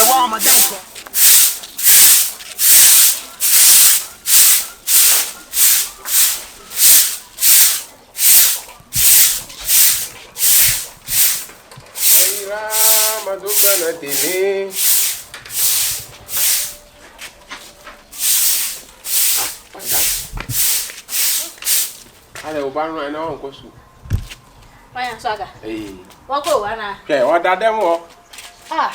Wow, my dad. Madukana tini. Ale ubanu ena wonko su. Why Swaga? Eh. Wako ana. Okay, what that them wo? Ah.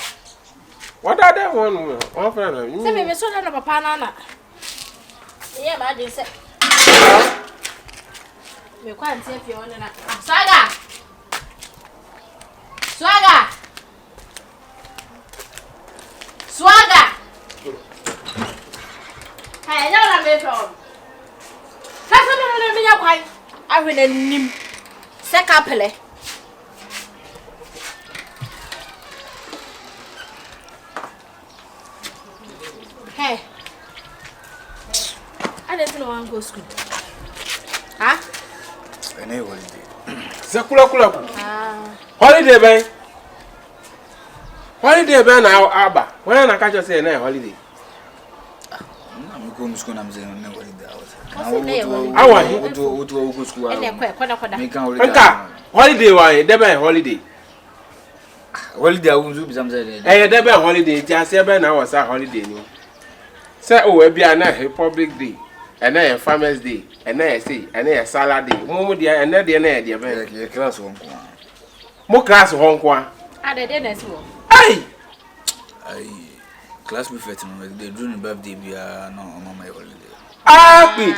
What that them one? One friend. Say me so na papa na na. Yeah, ma dey say. Me kwa ntie fi on na. Swaga. Swaga. Swaga. Hey, you na me from. Kasa na me nya kwai. Ahwe na nim. Seka pele. Hey. I don't know want go school. Huh? Any holiday. Sekula kula. Ah. Holiday ben. Holiday ben na aba. When na catch say na holiday. I'm going to school na mze na holiday. Awa What go school. Ene kwada. Make holiday. Nka holiday wa dey ben holiday. Holiday unzu bizamze. Dey ben holiday ti ase ben na wasa holiday ni. Say o we bia na Republic Day. Ena ya Farmers Day. Ena ya say, ena ya Salad Day. Mo dia ena dia na dia ben. Ye class won ko. Mo class ho nko a. Dey na si wo. Ai. Ai class be fet no dey do no birthday bia no mama holiday. Api.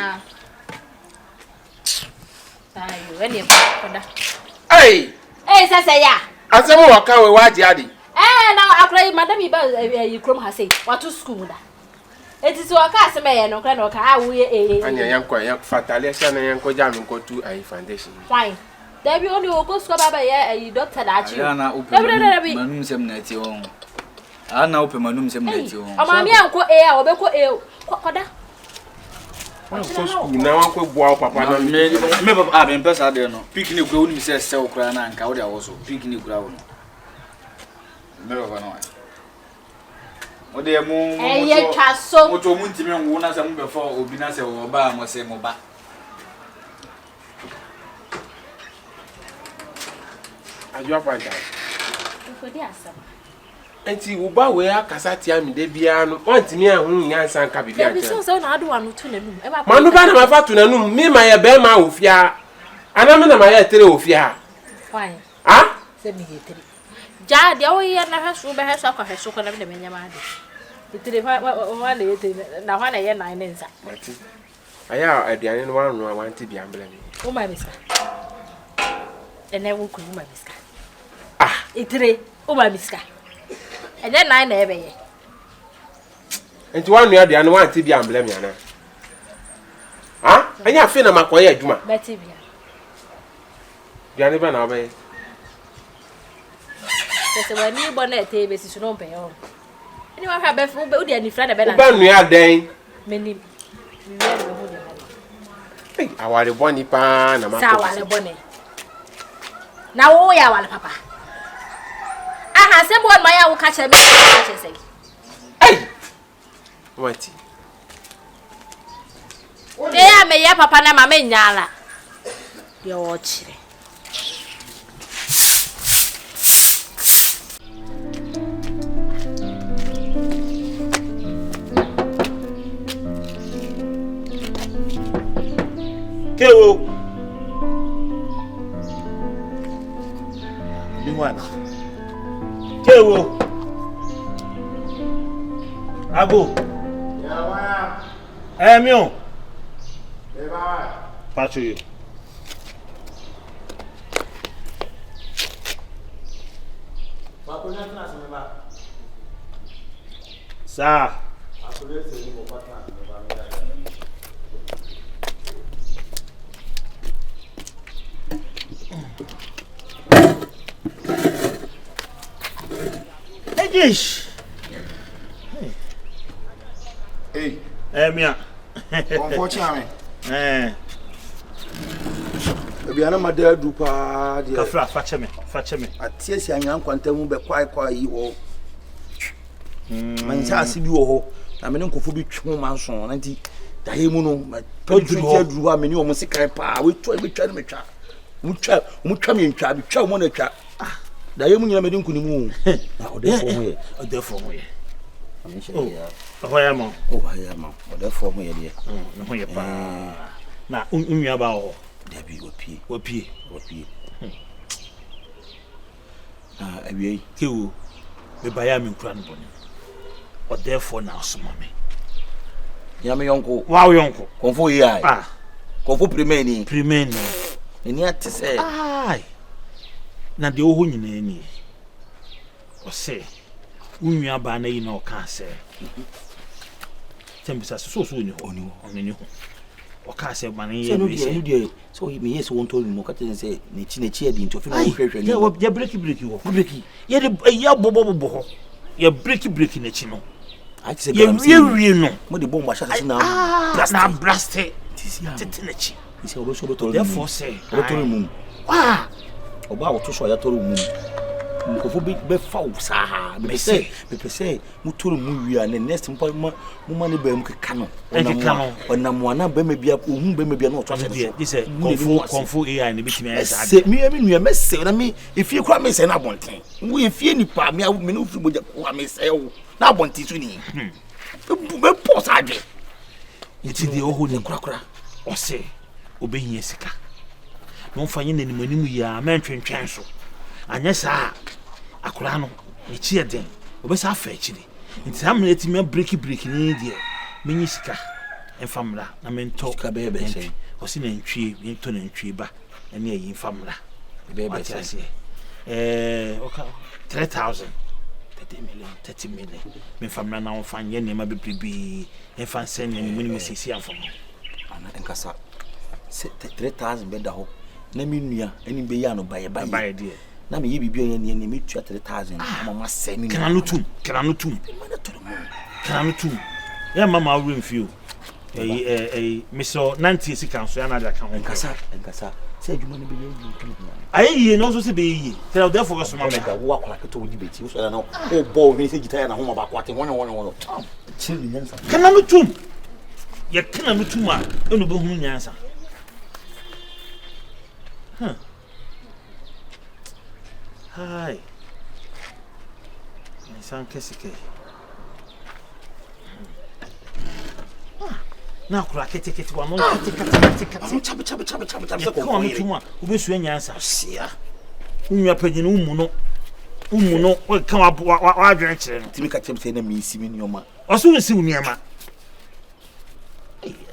Ayo, ene kwada. Ai. Sasa ya. Asemo waka we waji adi. Na akrai madam iba yikrom ha say. Watu school da. Etisi waka aseme ye no kra na waka awu Anya yankwa yank fatale sia na yanko jam nko tu ai foundation. Fine. There be only go school baba ye doctor da achi. Ana open manum sem na ti won. Ana open manum sem na ti won. Amami anko a obeko kwada. Wan ko school na wan ko bua papa na me papa me pesa de no. Picnic go uni se se okra na anka wo de awoso. Picnic kura wo no. Me papa no. Ode mu Eye twa so. Moto mu ntimi nwo na se mu be fo obi na se wo ba mo se mo ba. Ajo panta. Nkodi asam. Enti uba we akasa tia mi de bia no ontimi ahun nyansa nka bibia Ya bi so na ado anu tu na num. E ba manu ba na mafa tu na num mi ma ye be ma ofia. Ana me na ma ye tere ofia. Fine. Ah? Se mi yetere. Ja dia wo ye na hweso be hweso akwa hweso ko na me nyama ade. Yetere wa le yetere na hwa na ye nan nsa. Mati. Aya aduane no wan no wan ti bia mbele mi. O ma bisa. Ene wo ku ma bisa. Ah, Yetere o ma bisa. Ene nan na ebe ye. enti wan no aduane wan ti bia mbele mi ana. Ah? Anya fe na makoye adwuma. Beti bia. Aduane ba na obe. Kese wani bo na ete be sisu no mpe yo. Ani wa hwa be fu be odi ani fra na be na. Ba nua den. Meni. Mi we no ho de. Hey, awale boni pa na mako. Sa wale bone. Na wo ya wale papa. Aha se bo ma ya wo ka che me ka che se. Hey. Mati. De ya me ya papa na mama nyala. Ye wo chire. Kewo. Biwana. Kewo. Ago. Ya wa. Mio. Le ba. Pacho yo. Ba ko na na se ba. Sa. Akule se ni mo pata me ba me da. Ejish. Hey, Mia. unfortunately. Ebiana madea du pa de Kafra fache me. atie si anyan kwanta mu be kwai kwai yi ho. man sa ase bi wo ho na me ne nkofo bi twe man so na nti da he mu no pedro duru ha me ni o mo sekai pa we twa be twa no me twa mu twa me ntwa bi twa mo na twa da he mu nyina me de nkuni mu na o de fo mo ye Oh ya mo o de fo mo ye de no ye pa na unwa ba ho da bi opie awie kewu be baya me nkura no boni o therefore na asoma me ya me yonko wow yonko konfo yi ai konfo primeni eni ate se ai na de oho nyina ni o se unwa ba na yi na o ka se tembisa so ni ho oni ho o ka se ba na yi e so me yes won to mo ka ten se ne chi e di nto fi na wo hwehwe ni ya break wo ye de ya bobo ho ya break na chi no ya wie no mo de bomba sha se na blast tete na chi isi obo so to therefore say o to mu oba o to so ya to mu nkofo be fa sa be se mu to mu wi an next mpa mu ma ne ba mu keka no onam wana be me bia ohun be me bia no to ase this konfo AI ne bitimi ya sa se mi nua me se na me efie kura me se na bonten wo efie nipa me no firi boja kura me se wo na bonten so ni be pos adwe iti de oho ne kura o se obehia sika no mfanye nanimanim ya mentwentwen so anya sa akura no ne chi eden obesa afa chiri nti amna etimi break ni de menyi sika enfamra na mento ka bebe se o si na ntwie mento na ntwie ba ene yi enfamra bebe se oka 3000 30 million me famra na onfanye ne ma bebribi enfan sen ne mini sisi afom ana enkasa 3000 beda ho na minua eni be ya no baye de na me ye bibio ye ne me tua 3000 mama se me kana no tum ya mama awre mfio miso 90 sika so ya na da kan enkasa se adwuma ne be ye ayi no so se be yi tell therefore so mama ka wo akola keto wudi beti so na no o ball ni se gita ya na ho ma ba kwate wono chiri nyansa kana no tum ya kana no tum a eno be hu nyansa Hi. Nisan kesike. Na kura kete wa no kete. Chaba ko no tuma obesu anyansa sia. Unwa pagine umu no o kan wa adwen kire no. Timi ka chemse na mi isi mi nyoma. Oso nsi uniama.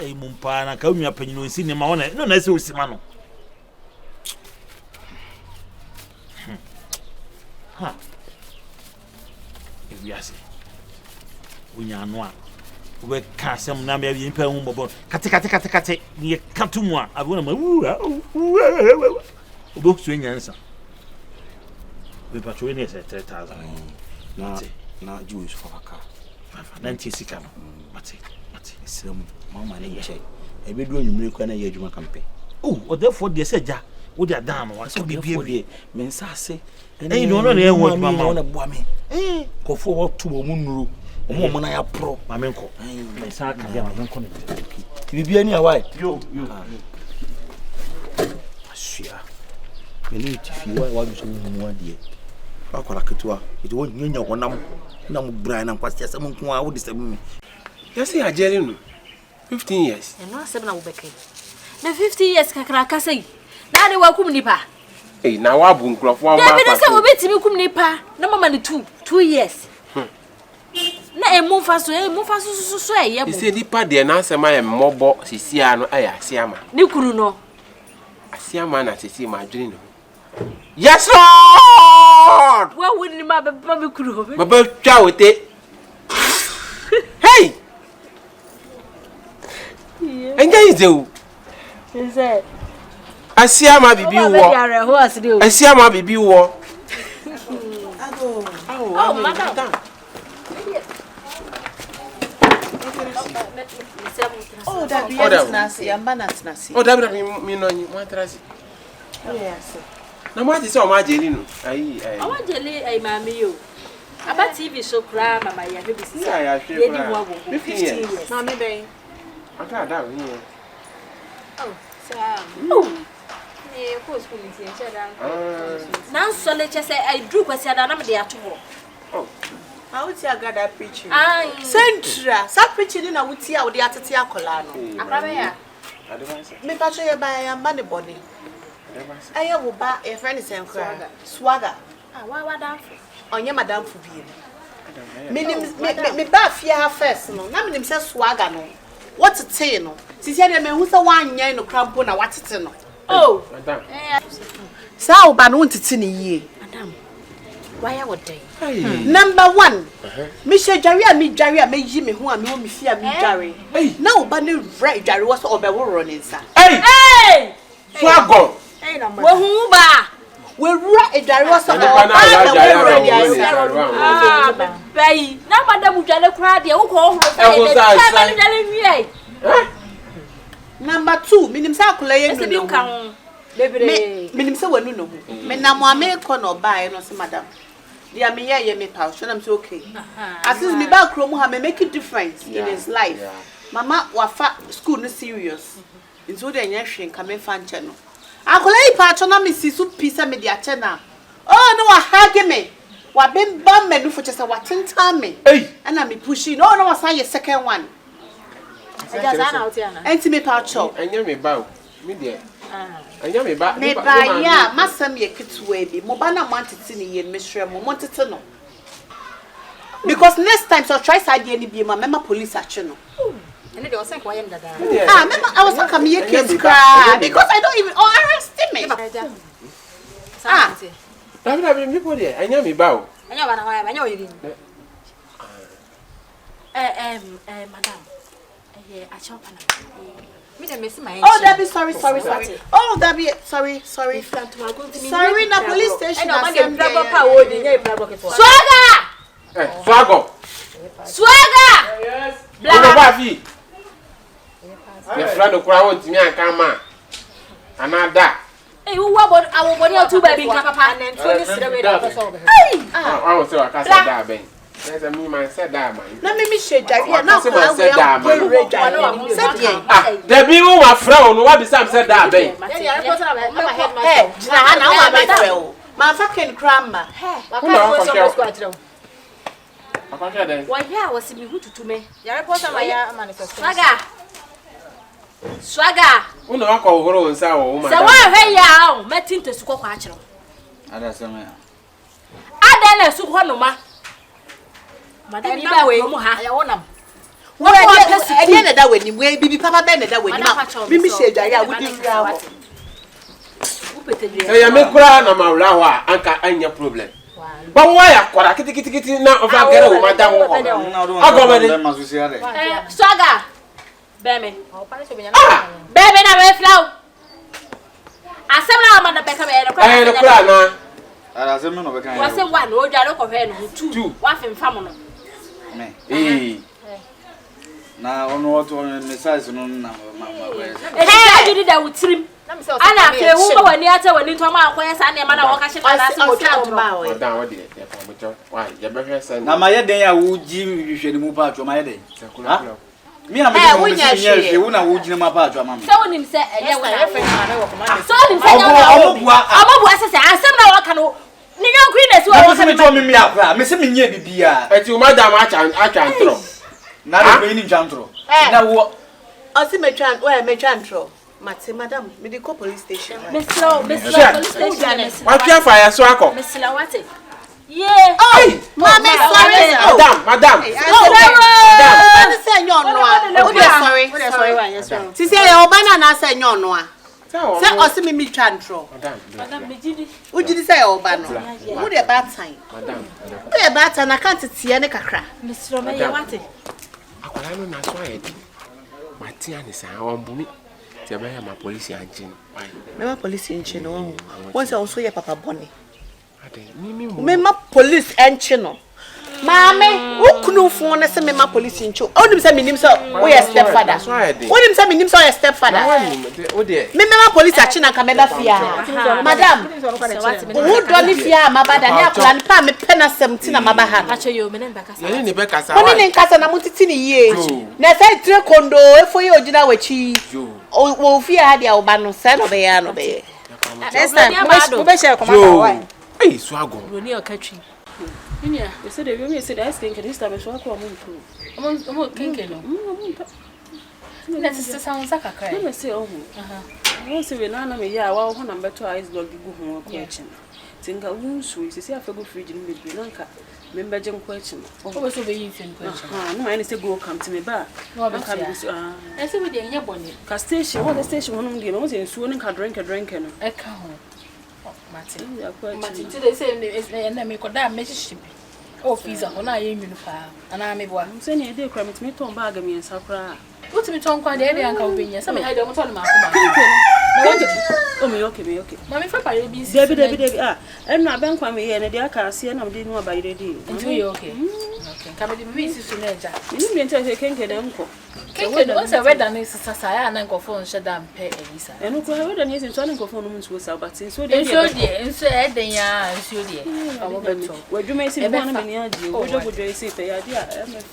Ei mumpa na ka unwa pagine nsi ne ma wona no na se osima no. Ha. Ebiase. Unya no a. We ka sem na me bi mpa hu bobo. Kate ni katumu a. Abona ma obo su nyansa. We patro ni se 3000. Na Jewish for ka. 90 sika no. Mate. Esem mama ne che. Ebedu onwumire kwa na ye adwuma kampe. Oh, o therefore de se ja. Wo dia dan no. So bibie me nsase. No na e won mama na boa me kofo wo to mo nuru mo na ya pro mama nko me sa ka dia mama nko ne bibia ni awai yo asia me ni tifi wa bi so mu adie akola ketua ito wo nyanya wonam na mo bra na kwase asem nko a wo de sem me yesi ajeli no 15 years no asem na wo beke na 50 years kakra ka sei na de wa kum nipa na wa bu nkrofo wa ma. Ya bi na se obetimi kum nipa na mama ne 2 years. Na emu fa so ye bo. Ise nipa de na asema ye mmobo sisia no aya asiama. Ni kuru no. Asiama na sisi ma adwene no. Yes Lord. Wa woni ma be kuru ho. Baba twa wote. Hey. Enga izeu. Ise Asiama bibi wo. Asiama bibi wo. Oh, madam. Oh, that be nasi, nasi. Oh, that be me no you want trasi. Yes. Na mo ati se o ma jeli no. Ayi. I want jeli ai mami yo. About TV so cry, Mama, you have to see. Yeah, Yeah, 15 years. No, maybe. I got that here. Oh, so. Yeah, of course, we Now, so let's just say I drew a sad another day at all. Oh, how would you got that preaching? I Centra, stop preaching in a woodsy out the Atatia Colano. I don't Me patch you by a money body. I will buy a friend is swagger. Why down? On your madam for being. Me bath here first, no. Now, me says swagger, no. What's a tail, no? She said, I mean, who's the one year no cramp on a what's it, no? Oh, Madam. So, but I want to see ye. Madam, why are they? Number one, Michelle Jaria, me Jaria, me Jimmy, who am me fear me Jerry. No, but no right, Jerry was over running, sir. Hey! Swaggle! Well, who ba? We right, Jerry was over Bay. Now, Madam Mujale cried, the old call. Number two, minim calculating. Minim say we no. Me na mo ame ko no buy no say madam. Dia me ye me pa, so am say okay. As is me ba kro mu ha me make a difference in his life. Mama wafa school no serious. Nso de nya hwe nka me fa nche no. Akola pa cho na me si so pisa me dia che na. Oh no wa hage me. Wa bem bam me no for chese wa tentan me. And I me pushing. No no wa say second one. Enti me pa cho. Anya me ba o. Me de. Anya me ba. Me ba ya, masam ye kitwe bi. Mo ba na mo antete ni ye mesre mo tete no. Because next time so try side ye ni bi ma mema police action no. And they was saying why am dada. Mema I was come here case cry because I don't even arrest me. David me ko de. Anya me ba o. Anya ba na why anya oyiri. Madam. I chop oh, Debbie, sorry. Oh, Debbie, sorry. Sorry, na police station. Swagger! Yes. Black. Your friend of crowd to me and come on. Another. Hey, who about our body to baby, Papa, and 20 I was so I can't say that, Ben. There's a me man said that, man. Let me share that. Yeah, now the people my friend, what is Sam said that, Ben? My fucking grandma. Why, yeah, was in who to me? Your report on my manifesto. Swagger. Who know I call her and say, oh, my. So, why, yeah, met into Suko Quatro. I don't know. I don't know, Sukonoma. Madam, you are way, I own them. What I did that when you way, Bibi Papa Bennett, that when you Mimi said, I would give you. Say, I make crown on my rawa, Anka, and your problem. But why are quite a kitty now of our girl, Madam? I go with them. Swagger, Baby, Baby, I will flow. I said, I'm on the back of it. I had a crown now. I said, no, I was one, no, I look of her, two, one from family. Now, on what on the size of Mamma. I did that with trim. And I feel when you are when you come out, where's Anna Manawakashi? Why, you better send. Now, my day, I would give you should move out to my day. Me, I'm going to say, you won't give my part to Mamma. So, him said, I saw him say, I said, I can. Ni yo queen is what me to me akra me se me nye bibia eti o madam a chantro na de be ni chantro na wo o si me twan where me chantro mate madam me dey go police station police station what fear fire so akọ me sila what yeah oh mama sorry madam madam say nyo no sorry si say e oba na say nyo no a say o si me chantro madam me jidi o jidi say oba no who dey bad time madam who dey bad time na kan tete ne kakra me sila me ya what akwara no na so ayedi matia ni say awon bumi ti be ma police anchi me ma police anchi no won say also ye papa boni ade me ma police anchi no Mame, who kunu phone na say me ma police ncho. Onim say minim say we your stepfather. Onim say minim say your stepfather. Me ma police achi na kameda fia. Madam, who do ni fia mabada ni akula ni pa me pena 17 na mabaha. Ache yo me nba kasa. Ni be kasa. Oni ni nkasa na mutiti ni ye. Na say tre kondo efo ye ogina wachi. Wo fia ha dia oba no say no be ya no be. Next time, we be share commander why. Hey, swago. Roni okatwi. Yeah, you said if you said I think this time so ko mo improve. Omo kenke no. Let's say sound zakakra. Let me say oh. I say we na me ya wa ho number 2 ice log gu ho ko echi. Tinga wunsu isi afego fridge ni bebre nanka member je nko echi. Obo so be yin fin ko echi. No I say go come to me ba. No be so. I say we dey nya boni. Ka station, what the station hono dey no say nsuo nka drink no. E ka ho. Martin, today say na me koda me shibi. Office ho na ye nwunu pa. Ana me boa. Say na dey kra me ton bag me nsa kra. What me ton kwa dey anka obenya. Say me I dey mo ton ma akoma. Oh me okay. Mami fa pa ye bi. Debi em na ben kwa me ye na dey aka ase na me dey no ba ire dey. Ntu ye okay. Okay. Ka me dey bi si so na eja. Ni me ntia kenke dem ko. Kenke no say weather no sisa sa ya na nkofo nhye da mpe elisa. Eno kwa weather ni ese nso na nkofo no nso sa but nso dey. Nso eden ya nso dey. Omo beto. Wadwuma ese bo na me ni agi. Bojo ese pe ya dia.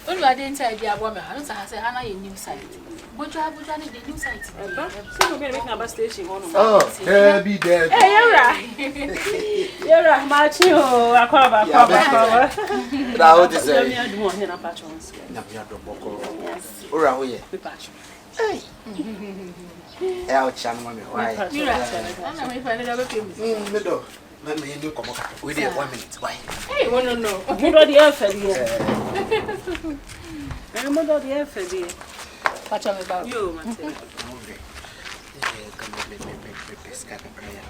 Onu ade ntai dia abo me ha. No sa say ha na ye new site. Bojo ni the new site. So we make na station hono. Oh, Debbie. Hey, Yara, marching o akwaba. That what is it? Me adu mo na patrons. Na me adu boko. Ora ho ye. Me patch. Hey. E a o chan mo me why? Ana me fa na be pem. Me do. Me you come back. We dey 1 minute. Why? Hey, no. Mo do di afa di. Mo do di afa di. Patch me ba. Yo, Martin. Come me pesca praia.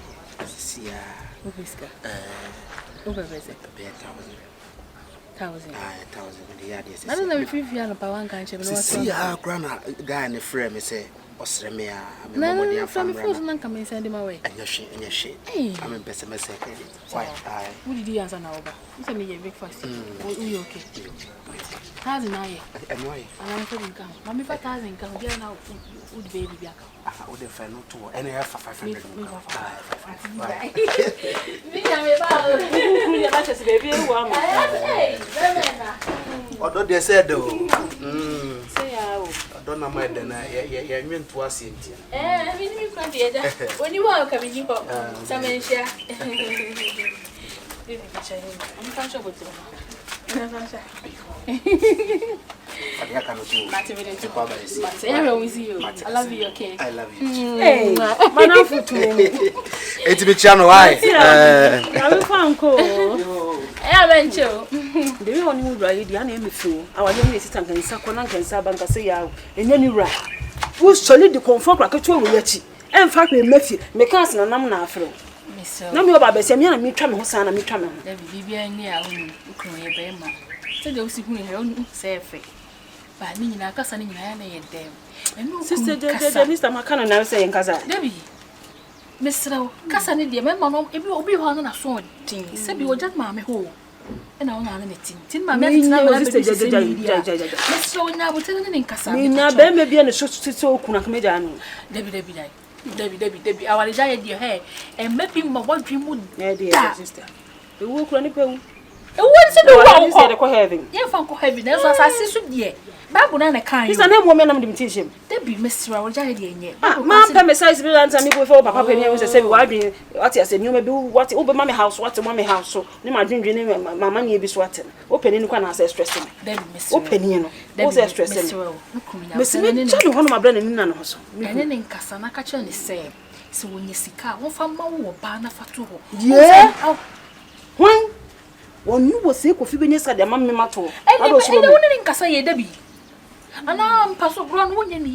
Sia. O pesca. O bebese. Be 1,000. 1,000 the yard is. I don't know if you no pa wan kan che me no what. See how grana guy ne frame me say osre me a me no, mo dia from famra. the phone can me send him away. Anya she. I'm in person me say why? Who did you answer now ba? You say me ye breakfast. You okay? 1,000 na ye. And why? I'm for income. Mommy 5,000 can get now. Who the baby back? Would the fan not to any 500. Me me ba. You like us baby one. Hey, Although they said though. Say how. I don't know my then I went to us in. I mean you can be there. When you walk come you pop. Some share. I'm not sure what to do. I cannot do. I love you, okay? I love you. Hey, man for two. It's be channel why? I will find ko. I venture. The way on you right, the name is so. Our young assistant can sakona can sabanka say ya. And then you right. Who solid the comfort like a two yeti. And fact me mefi, me cast na nam na afro. Na me oba be se me na me twa me ho sana me twa me ho. Da bibia ni a wonu ukun ye be ma. Se de usi kun he onu se fe. Ba ni nyina kasa ni nyina ya na ye dem. Enu Sister Mr. Makana na say nkasa. Debi. Mesraw kasa ni de me ma no ebi obi ho na so tin. Se bi oja ma me ho. E na ona na tin. Tin ma me tin na me sister Mesraw nya bo tin ni nkasa. Me na be me bia ne so okuna kmeja no. Debi awale jaye die he e mebi ma wadwi mu na dia sister e wo kura ni pe wu e wo se do wa ko de ko heaven ye fa ko heaven na so asase so die bible na kan sister na mo me na me dim tishem debi mesra awale jaye die nye ma pa me size bi lanta mi go fe papa pe ni we se bi wadwi what you say nyoma bi what o be mama house what mama house so ni ma dwendwe ni mama ni e bi so aten o pe ni kwa na say stress me debi mesra o pe ni no o say stress me me se me chalo hono ma bra na ni na no so ene ne nkasa na ka che ne se wonye sika won fa ma wo ba na fatu ho ye hwan won you wo se ko fi benye sa de ma me mato ene woni ne nkasa ye debi ana mpaso bro no wonye ne